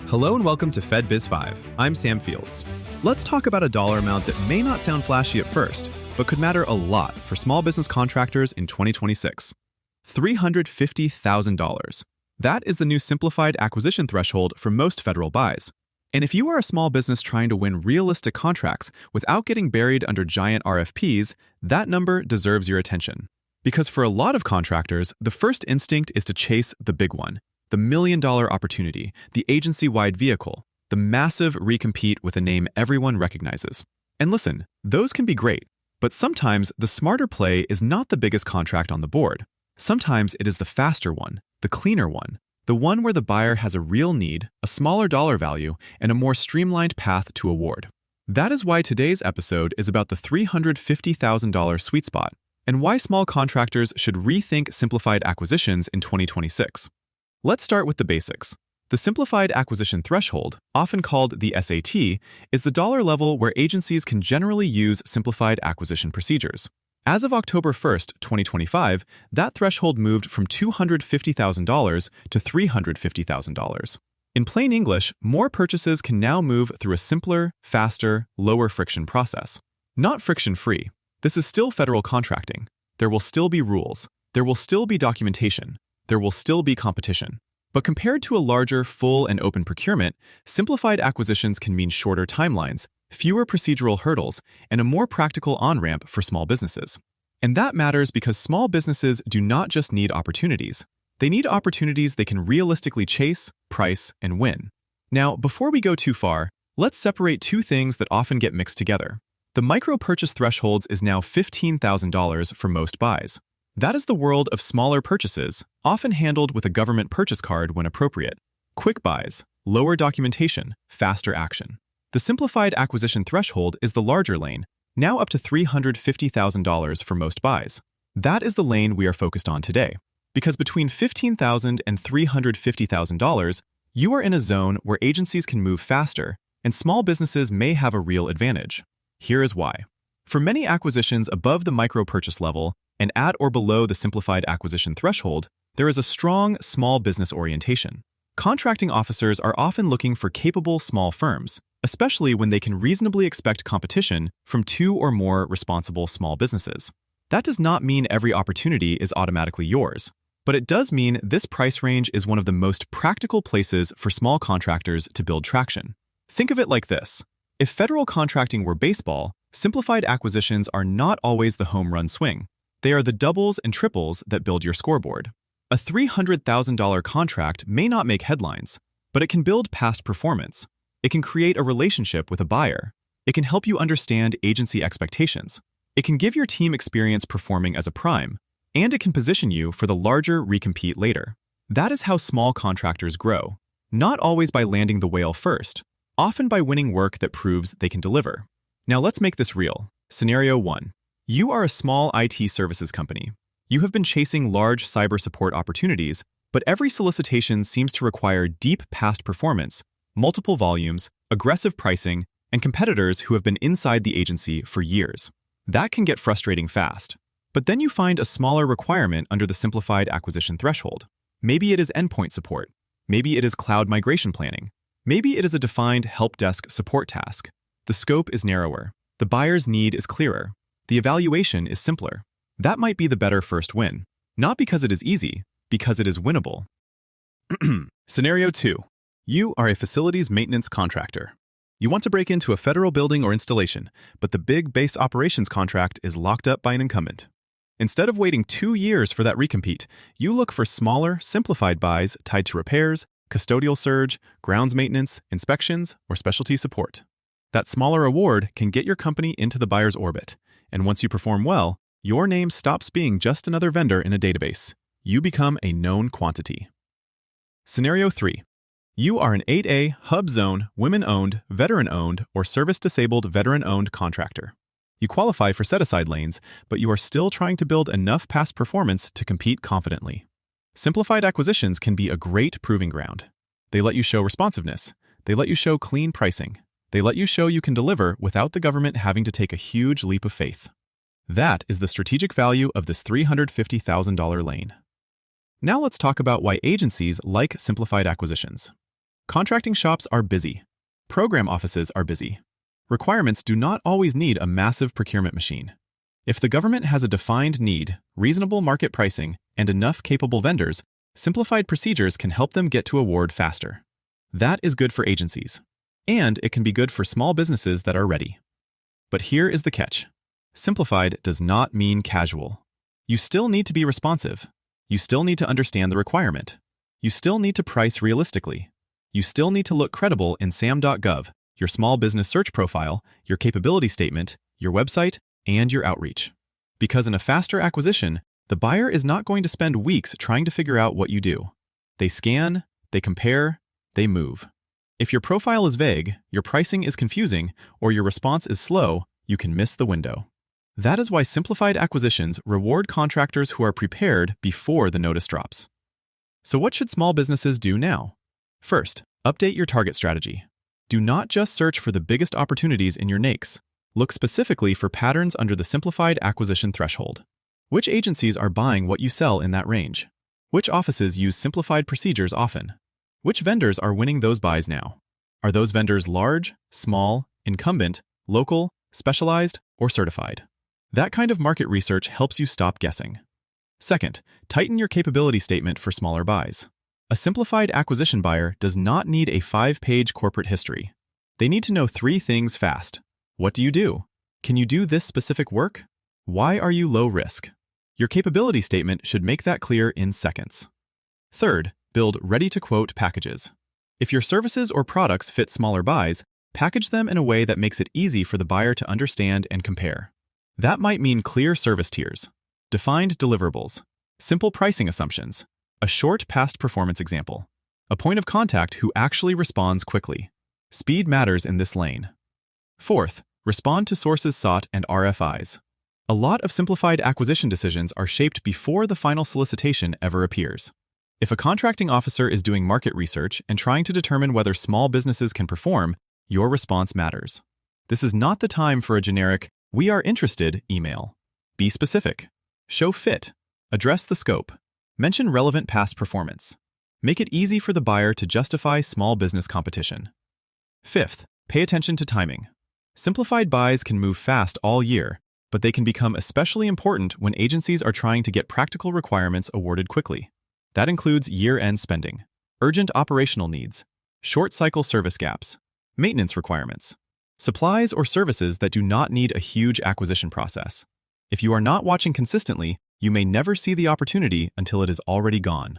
Hello and welcome to FedBiz 5. I'm Sam Fields. Let's talk about a dollar amount that may not sound flashy at first, but could matter a lot for small business contractors in 2026. $350,000. That is the new simplified acquisition threshold for most federal buys. And if you are a small business trying to win realistic contracts without getting buried under giant RFPs, that number deserves your attention. Because for a lot of contractors, the first instinct is to chase the big one. The million-dollar opportunity, the agency-wide vehicle, the massive recompete with a name everyone recognizes. And listen, those can be great, but sometimes the smarter play is not the biggest contract on the board. Sometimes it is the faster one, the cleaner one, the one where the buyer has a real need, a smaller dollar value, and a more streamlined path to award. That is why today's episode is about the $350,000 sweet spot and why small contractors should rethink simplified acquisitions in 2026. Let's start with the basics. The Simplified Acquisition Threshold, often called the SAT, is the dollar level where agencies can generally use simplified acquisition procedures. As of October 1st, 2025, that threshold moved from $250,000 to $350,000. In plain English, more purchases can now move through a simpler, faster, lower friction process. Not friction-free. This is still federal contracting. There will still be rules. There will still be documentation. There will still be competition. But compared to a larger, full, and open procurement, simplified acquisitions can mean shorter timelines, fewer procedural hurdles, and a more practical on-ramp for small businesses. And that matters because small businesses do not just need opportunities. They need opportunities they can realistically chase, price, and win. Now, before we go too far, let's separate two things that often get mixed together. The micro-purchase thresholds is now $15,000 for most buys. That is the world of smaller purchases, often handled with a government purchase card when appropriate. Quick buys, lower documentation, faster action. The simplified acquisition threshold is the larger lane, now up to $350,000 for most buys. That is the lane we are focused on today. Because between $15,000 and $350,000, you are in a zone where agencies can move faster, and small businesses may have a real advantage. Here is why. For many acquisitions above the micro-purchase level, and at or below the simplified acquisition threshold, there is a strong small business orientation. Contracting officers are often looking for capable small firms, especially when they can reasonably expect competition from two or more responsible small businesses. That does not mean every opportunity is automatically yours, but it does mean this price range is one of the most practical places for small contractors to build traction. Think of it like this. If federal contracting were baseball, simplified acquisitions are not always the home run swing. They are the doubles and triples that build your scoreboard. A $300,000 contract may not make headlines, but it can build past performance. It can create a relationship with a buyer. It can help you understand agency expectations. It can give your team experience performing as a prime, and it can position you for the larger recompete later. That is how small contractors grow, not always by landing the whale first, often by winning work that proves they can deliver. Now let's make this real. Scenario 1. You are a small IT services company. You have been chasing large cyber support opportunities, but every solicitation seems to require deep past performance, multiple volumes, aggressive pricing, and competitors who have been inside the agency for years. That can get frustrating fast. But then you find a smaller requirement under the simplified acquisition threshold. Maybe it is endpoint support. Maybe it is cloud migration planning. Maybe it is a defined help desk support task. The scope is narrower. The buyer's need is clearer. The evaluation is simpler. That might be the better first win. Not because it is easy, because it is winnable. Scenario 2. You are a facilities maintenance contractor. You want to break into a federal building or installation, but the big base operations contract is locked up by an incumbent. Instead of waiting 2 years for that recompete, you look for smaller, simplified buys tied to repairs, custodial surge, grounds maintenance, inspections, or specialty support. That smaller award can get your company into the buyer's orbit. And once you perform well, your name stops being just another vendor in a database. You become a known quantity. Scenario 3. You are an 8A, hub zone, women-owned, veteran-owned, or service-disabled veteran-owned contractor. You qualify for set-aside lanes, but you are still trying to build enough past performance to compete confidently. Simplified acquisitions can be a great proving ground. They let you show responsiveness. They let you show clean pricing. They let you show you can deliver without the government having to take a huge leap of faith. That is the strategic value of this $350,000 lane. Now let's talk about why agencies like simplified acquisitions. Contracting shops are busy. Program offices are busy. Requirements do not always need a massive procurement machine. If the government has a defined need, reasonable market pricing, and enough capable vendors, simplified procedures can help them get to award faster. That is good for agencies. And it can be good for small businesses that are ready. But here is the catch. Simplified does not mean casual. You still need to be responsive. You still need to understand the requirement. You still need to price realistically. You still need to look credible in sam.gov, your small business search profile, your capability statement, your website, and your outreach. Because in a faster acquisition, the buyer is not going to spend weeks trying to figure out what you do. They scan, they compare, they move. If your profile is vague, your pricing is confusing, or your response is slow, you can miss the window. That is why simplified acquisitions reward contractors who are prepared before the notice drops. So what should small businesses do now? First, update your target strategy. Do not just search for the biggest opportunities in your NAICS. Look specifically for patterns under the Simplified Acquisition Threshold. Which agencies are buying what you sell in that range? Which offices use simplified procedures often? Which vendors are winning those buys now? Are those vendors large, small, incumbent, local, specialized, or certified? That kind of market research helps you stop guessing. Second, tighten your capability statement for smaller buys. A simplified acquisition buyer does not need a 5-page corporate history. They need to know 3 things fast. What do you do? Can you do this specific work? Why are you low risk? Your capability statement should make that clear in seconds. Third, build ready-to-quote packages. If your services or products fit smaller buys, package them in a way that makes it easy for the buyer to understand and compare. That might mean clear service tiers, defined deliverables, simple pricing assumptions, a short past performance example, a point of contact who actually responds quickly. Speed matters in this lane. Fourth, respond to sources sought and RFIs. A lot of simplified acquisition decisions are shaped before the final solicitation ever appears. If a contracting officer is doing market research and trying to determine whether small businesses can perform, your response matters. This is not the time for a generic, "We are interested" email. Be specific. Show fit. Address the scope. Mention relevant past performance. Make it easy for the buyer to justify small business competition. Fifth, pay attention to timing. Simplified buys can move fast all year, but they can become especially important when agencies are trying to get practical requirements awarded quickly. That includes year-end spending, urgent operational needs, short-cycle service gaps, maintenance requirements, supplies or services that do not need a huge acquisition process. If you are not watching consistently, you may never see the opportunity until it is already gone.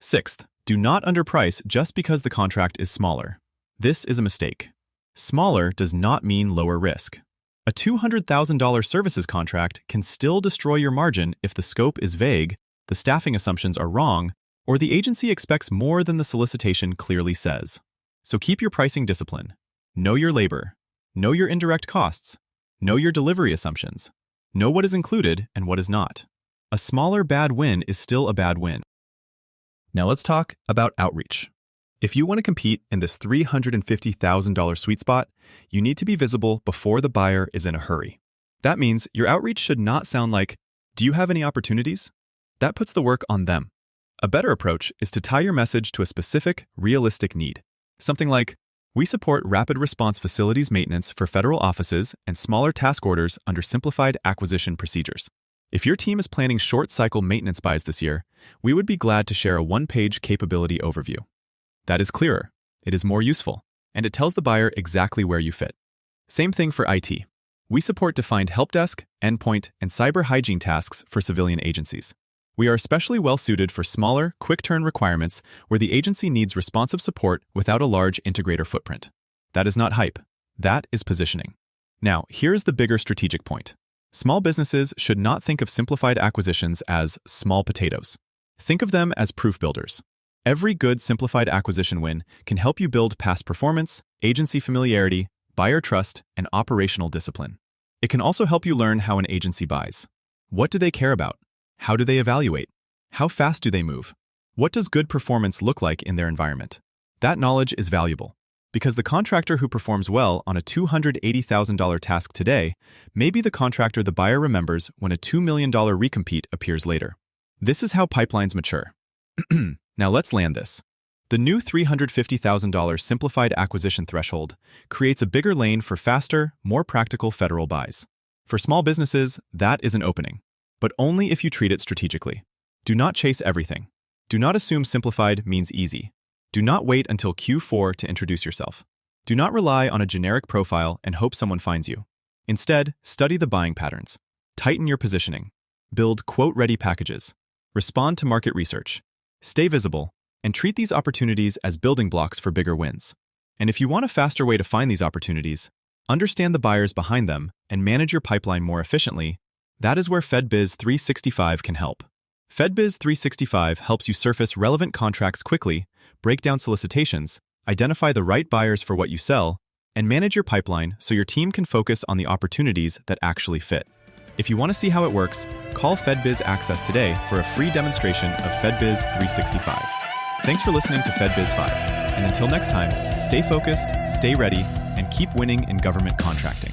Sixth, do not underprice just because the contract is smaller. This is a mistake. Smaller does not mean lower risk. A $200,000 services contract can still destroy your margin if the scope is vague, the staffing assumptions are wrong, or the agency expects more than the solicitation clearly says. So keep your pricing discipline. Know your labor. Know your indirect costs. Know your delivery assumptions. Know what is included and what is not. A smaller bad win is still a bad win. Now let's talk about outreach. If you want to compete in this $350,000 sweet spot, you need to be visible before the buyer is in a hurry. That means your outreach should not sound like, "Do you have any opportunities?" That puts the work on them. A better approach is to tie your message to a specific, realistic need. Something like, "We support rapid response facilities maintenance for federal offices and smaller task orders under simplified acquisition procedures. If your team is planning short-cycle maintenance buys this year, we would be glad to share a 1-page capability overview." That is clearer, it is more useful, and it tells the buyer exactly where you fit. Same thing for IT. We support defined help desk, endpoint, and cyber hygiene tasks for civilian agencies. We are especially well-suited for smaller, quick-turn requirements where the agency needs responsive support without a large integrator footprint. That is not hype. That is positioning. Now, here's the bigger strategic point. Small businesses should not think of simplified acquisitions as small potatoes. Think of them as proof builders. Every good simplified acquisition win can help you build past performance, agency familiarity, buyer trust, and operational discipline. It can also help you learn how an agency buys. What do they care about? How do they evaluate? How fast do they move? What does good performance look like in their environment? That knowledge is valuable, because the contractor who performs well on a $280,000 task today may be the contractor the buyer remembers when a $2 million recompete appears later. This is how pipelines mature. Now let's land this. The new $350,000 Simplified Acquisition Threshold creates a bigger lane for faster, more practical federal buys. For small businesses, that is an opening, but only if you treat it strategically. Do not chase everything. Do not assume simplified means easy. Do not wait until Q4 to introduce yourself. Do not rely on a generic profile and hope someone finds you. Instead, study the buying patterns. Tighten your positioning. Build quote-ready packages. Respond to market research. Stay visible, and treat these opportunities as building blocks for bigger wins. And if you want a faster way to find these opportunities, understand the buyers behind them, and manage your pipeline more efficiently, that is where FedBiz 365 can help. FedBiz 365 helps you surface relevant contracts quickly, break down solicitations, identify the right buyers for what you sell, and manage your pipeline so your team can focus on the opportunities that actually fit. If you want to see how it works, call FedBiz Access today for a free demonstration of FedBiz 365. Thanks for listening to FedBiz 5. And until next time, stay focused, stay ready, and keep winning in government contracting.